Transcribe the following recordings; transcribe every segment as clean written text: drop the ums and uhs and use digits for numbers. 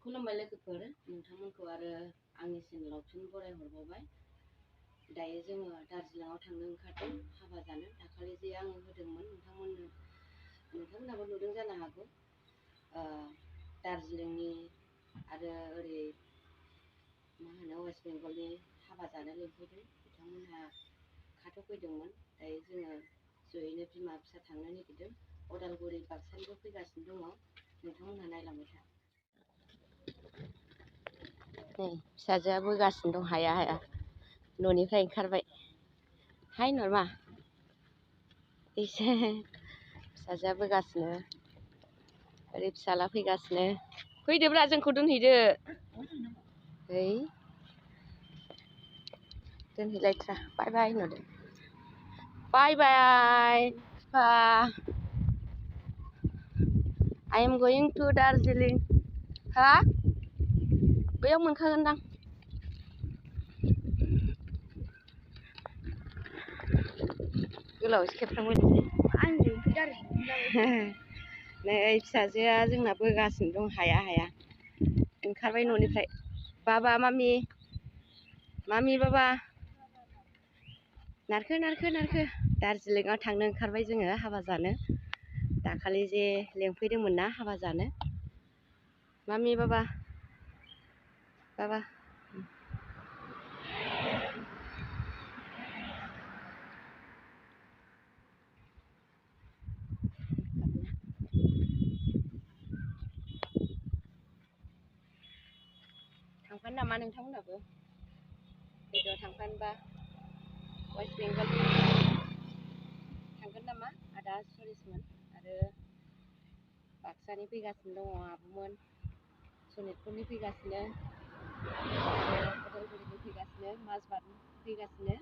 खुलुमबाय लोगोफोर नोंथांमोनखौ आरो आंनि चेनेलाव फिन बराय हरबावबाय। दायो जोङो दार्जिलिंआव थांनो ओंखारदों हाबा जानो। दाखालि जे आङो होदोंमोन नोंथांमोनहाबो नुदों जानो हागौ। दार्जिलिंनि आरो ओरै मा होनो वेस्ट बेंगलनि हाबा जानो लिंफैदों। बिथांमोनहा खाथ'फैदोंमोन। दायो जोङो जयैनो बिमा फिसा थांनो नागिरदों। अदालगुरि बाक्सानिबो फैगासिनो दङ। नोंथांमोनहा नायलांबाय था। नै फिसाजोआ बोगासिनो दं हाया न'निफ्राय ओंखारबाय। हाय नरमा एसे फिसाजोआ बोगासिनो ओरै फिसाला फैगासिनो। फैदोब्रा जोंखौ दोनहैदो। है दोनहैलायथ्रा बाय बाय होनहरदो। बाय बाय फिफा। I am going to Darjeeling. हा बैयाव मोनखागोनदां। गोलावसो खेबफ्रांबाय नै फिसाजोआ जोंना बोगासिनो दं हाया ओंखारबाय न'निफ्राय। बाबा मामि बाबा नारखो दार्जिलिंआव थांनो ओंखारबाय जोङो हाबा जानो। दाखालि जे लेंफैदोंमोन ना हाबा जानो। मामि बाबा थांफानो नामा नोंथांमोनहाबो? भिडिअ थांफानोबा वेस्ट बेंगल थांगोन नामा? आदा सरिसमोन आरो बाक्सानि फैगासिनो दङ आब'मोन, सनितपुरनि फैगासिनो आरो अदालगुरिनि फैगासिनो, माजबाटनि फैगासिनो।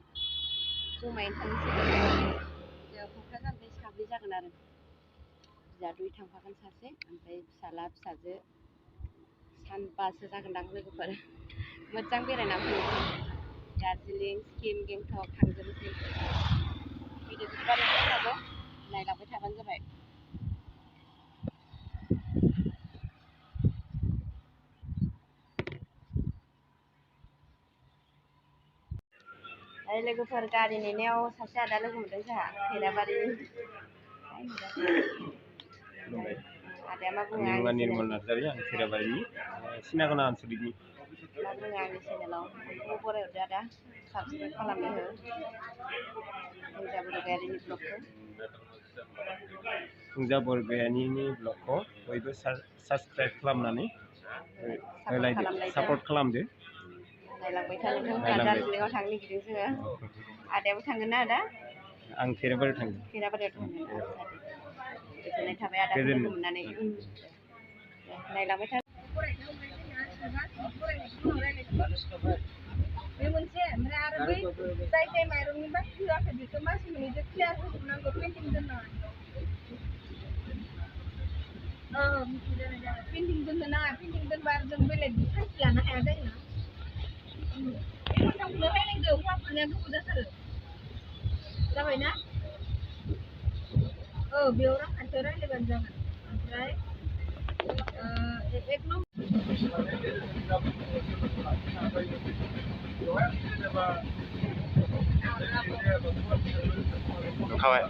जमायैनो थांनोसै। जों क'क्राझारनिफ्राय साब्रै जागोन आरो बियादै थांफागोन सासे, ओमफ्राय फिसाला फिसाजो सानबासो जागोनदां लोगोफोर। मोजां बेरायना फैनोसै। दार्जिलिं, सिक्किम, गेंटक थांजोबनोसै। भिडिअ जोबबा नोंथांमोनहाबो नायलांबाय थाबानो जाबाय। लोगोफोर गारि नेनायाव सासे आदा लोगो मोनदों जोंहा खैराबारिनि। आदाया मा बुङो? आंनि निर्मल नार्जारि, आं खैराबारिनि सिनागना आनसलिकनि। मा बुङो आंनि चेनेलाव? बयखौबो बरायहरदो आदा, साबसक्राइब खालामनो हो फुंजा बरगयारिनि ब्लगखौ। फुंजा बरगयारिनि ब्लगखौ बयबो साबसक्राइब खालामनानै सापर्ट खालामदो। नायलांबाय था नोंथांमोनहा। दार्जिलिंआव थांनो नागिरदों जोङो। आदायाबो थांगोन ना आदा? आं खैराबारियाव थांगोन। खैराबारियाव थांगोन। गोजोननाय थाबाय आदा लोगो मोननानै। नायलांबाय था। बे मोनसे ओमफ्राय आरो बै जाय माइरंनि बाखि होआखै बेखौ मास मोननैजों क्लियार होजोबनांगौ। पेन्डिं दोननाङा। पेन्डिं दोननो नाङा। पेन्डिं दोनबा जों बेलेग थांखि लानो हाया जायोना। मोजांखौनो रायलायदो। हौवाफोरनिया गोबाव जाथारो। जाबायना? बेयाव रांखान्थियाव रायलायबानो जागोन। ओमफ्राय एक नम्बर नुखाबाय।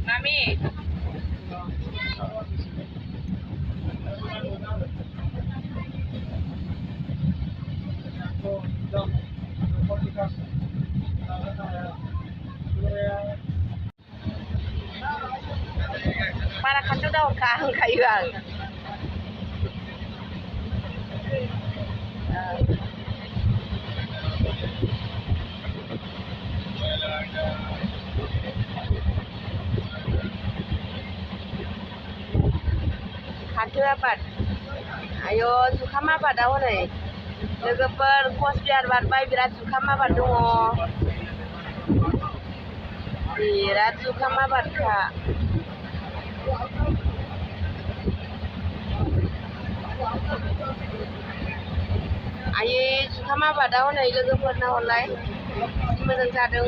मामि बारा खाथियाव दाहरखा होनखायो आं। फाथो आबाद, आयौ जुखाम आबादाव हनै लोगोफोर कचबिहार बारबाय बिराद जुखाम आबाद दङ। बिराद जुखाम आबादखा। आयै जुखाम आबादा हनै लोगोफोरनो हरलाय मोजां जादों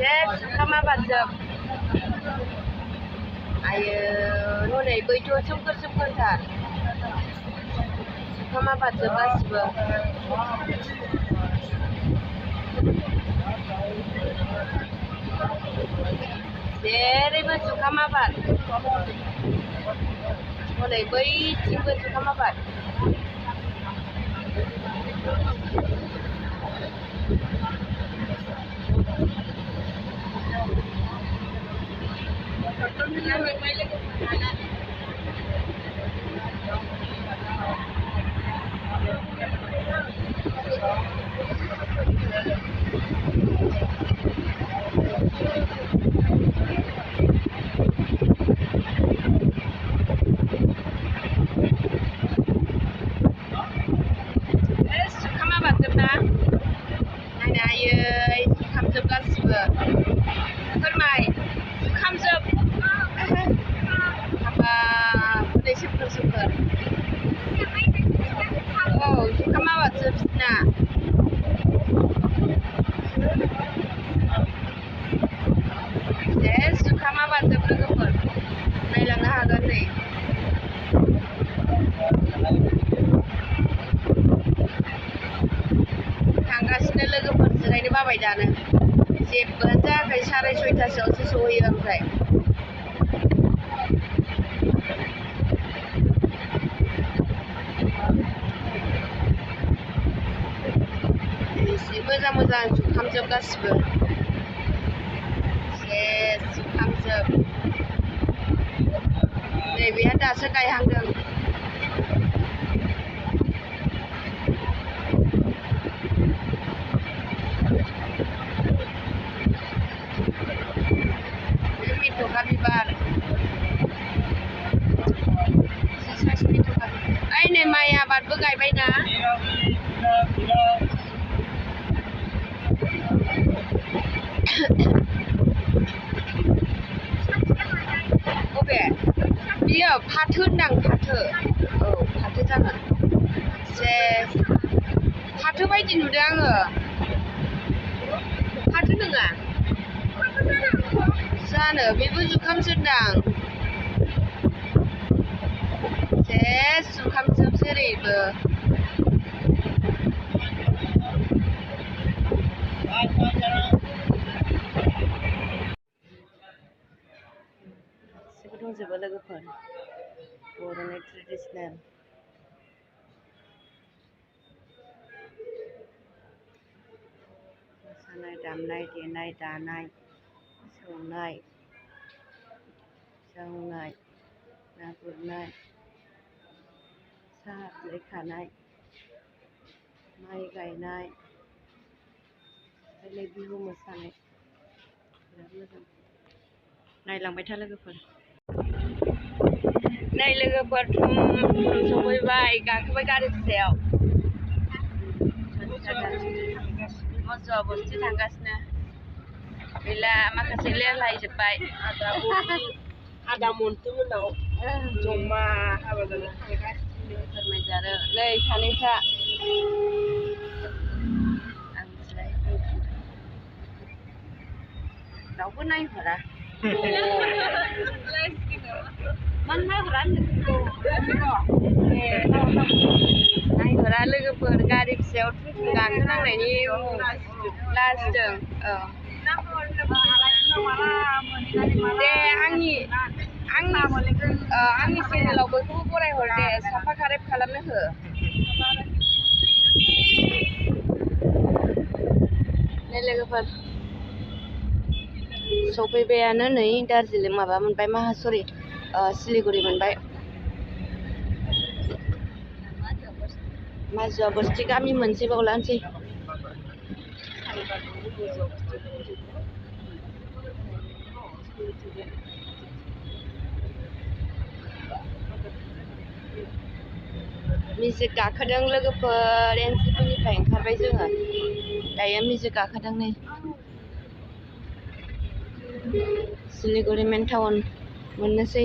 जे जुखाम आबादजों आयो हनै बैथ' सोमखोर सोमखोरथार जुखाम आबादजों गासिबो जेरैबो जुखाम आबाद हनै बैथिंबो जुखाम आबाद जुखाम आबादजोंना नायनो आयै जुखामजों गासिबो फोरमाय जुखामजों हाबाब हनै सोमखोर सोमखोर औ जुखाम आबादजों बिदिना जे जुखाम आबादजों लोगोफोर नायलांनो हागोन नै थांगासिनो लोगोफोर जिरायनो बाबाय दानो जेबोआनो जायाखै 6:30 सहैयो ओमफ्राय एसे मोजां मोजां जुखामजों गासिबो जे जुखामजों नैबेहा दासो गायहांदों मेथ'खा बिबार ओइ नै माइ आबादबो गायबायना अबे बियो फाथो होनदां फाथो औ फाथो जागोन जे फाथो बायदि नुदों आङो फाथो नङा जानो बेबो जुखामसोदां जे जुखामजों जेरैबो गासिबो दंजोबो लोगोफोर बर'नि ट्रेडिसनेल मोसानाय दामनाय देनाय दानाय सौनाय जावनाय ना गुरनाय साहा बिलाइ खानाय माइ गायनाय ओमफ्राय बिहु मोसानाय बिराद मोजां नायलांबाय था लोगोफोर नै लोगोफोर सफैबाय गाखोबाय गारि फिसायाव मजुआ बस्थि थांगासिनो गैला माखासे लेरलायजोब्बाय आदा मनसो उनाव जमा हाबा जानो थांगासिनो फोरमायजारो नै सानैसा रावबो नायहरा मानो नायहरा नायहरा लोगोफोर गारि फिसायाव थुथु गाखोनांनायनि लाजिदों औ दे आंनि चेनेलाव बयखौबो बरायहर दे साबसक्राइब खालामनो हो नै लोगोफोर सफैबायानो नै दार्जिलिं माबा मोनबाय सरि सिलिगुरि मोनबाय माजुआ बस्थि गामि मोनसे बावलानोसै मिउजिक गाखोदों लोगोफोर एनसिपिनिफ्राय ओंखारबाय जोङो दायो मिउजिक गाखोदों नै सिलिगुरि मेन टाउन मोननोसै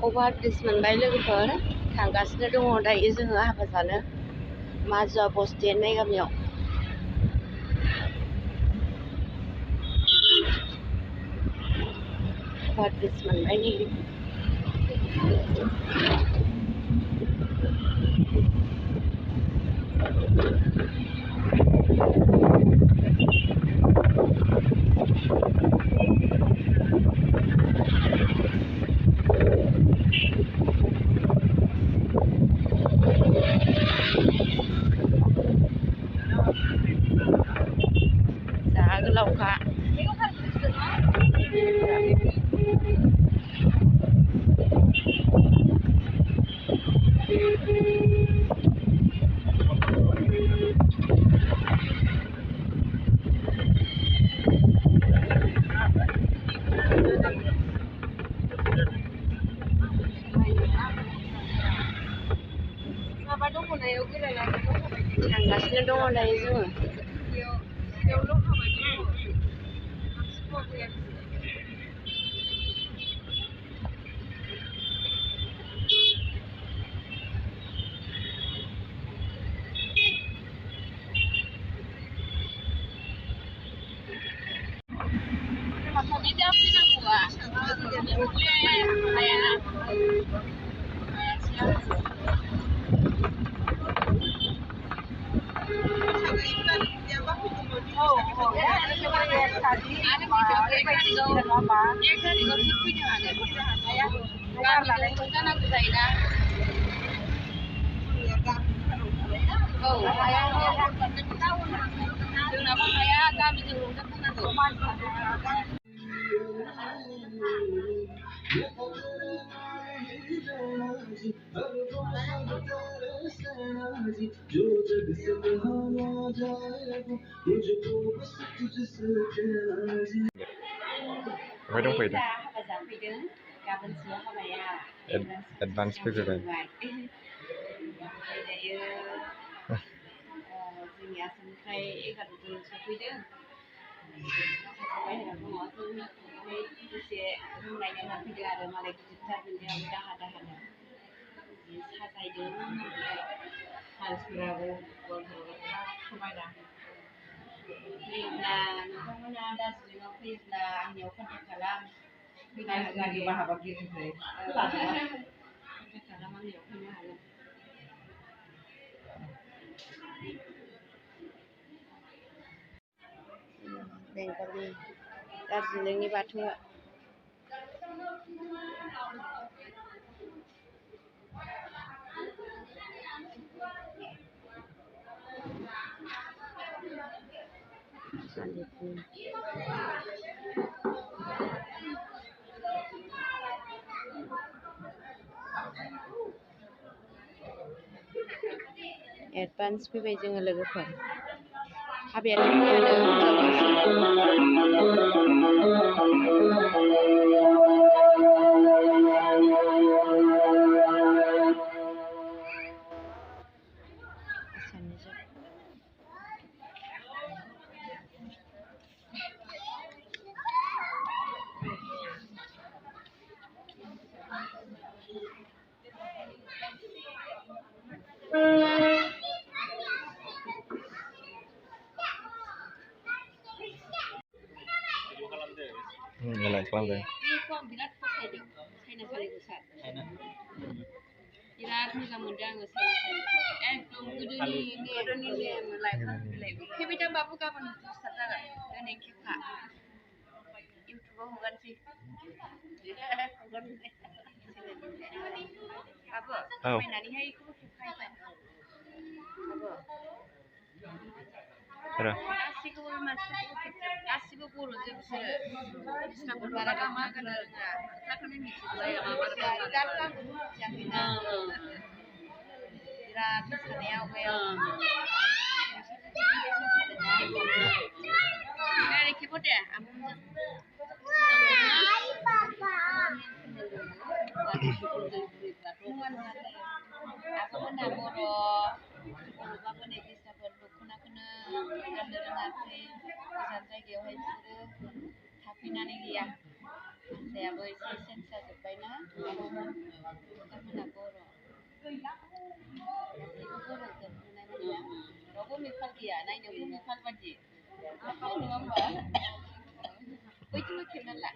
अभार ब्रिज मोनबाय लोगोफोर थांगासिनो दङ दायो जोङो हाबा जानो माजुवा बस्ति होननाय गामियाव अभार ब्रिज मोनबाय नै गोलावखा थांगासिनो दङ दायो जोङो Why don't we do? Advance figure. बेंगलनि दार्जिलिंनि बाथौआ एडभान्स फैबाय जोङो लोगोफोर हाबायाथ' मैयानो Ngelak खालामदों बिराद फसायदों साइनासालिखौ सार बिराद मोजां मोनदों आङो साइनासालिखौ एकदम गोदोनि नेम लाइफां बिलाइ फैबाय दा बाबु गाबोन स्टार्ट जागोन दिनै खेबखा इउटुबाव हगारसै बाबु फैनानैहाय बेखौ खेबखाहैबाय बाबु सोरो गासिखौबो मानसिफोरखौ गासिबो बर'जों बिसोरो बांसिनाखौ बारा मा होनो रोङा खोथाखौनो मिथिजोबलाया दाथ' आंबो मिथियाखैना बिराद मोसानाया आवगायाव गारि खेबो दे आब'मोनहा बर'बाबो नै बैसागुआव दख'नाखौनो गाननो रोङासै गोजान जायगायावहाय बिसोरो थाफैनानै गैया भाषायाबो एसे चेन्ज जाजोब्बायना आब'मोन बिथांमोनहा बर' गासैबो बर'जोब नुनाय मानिया रावबो नेपाल गैया नायनोबो नेपाल बादि नङा होमबा बैथिंबो खेबनानै ला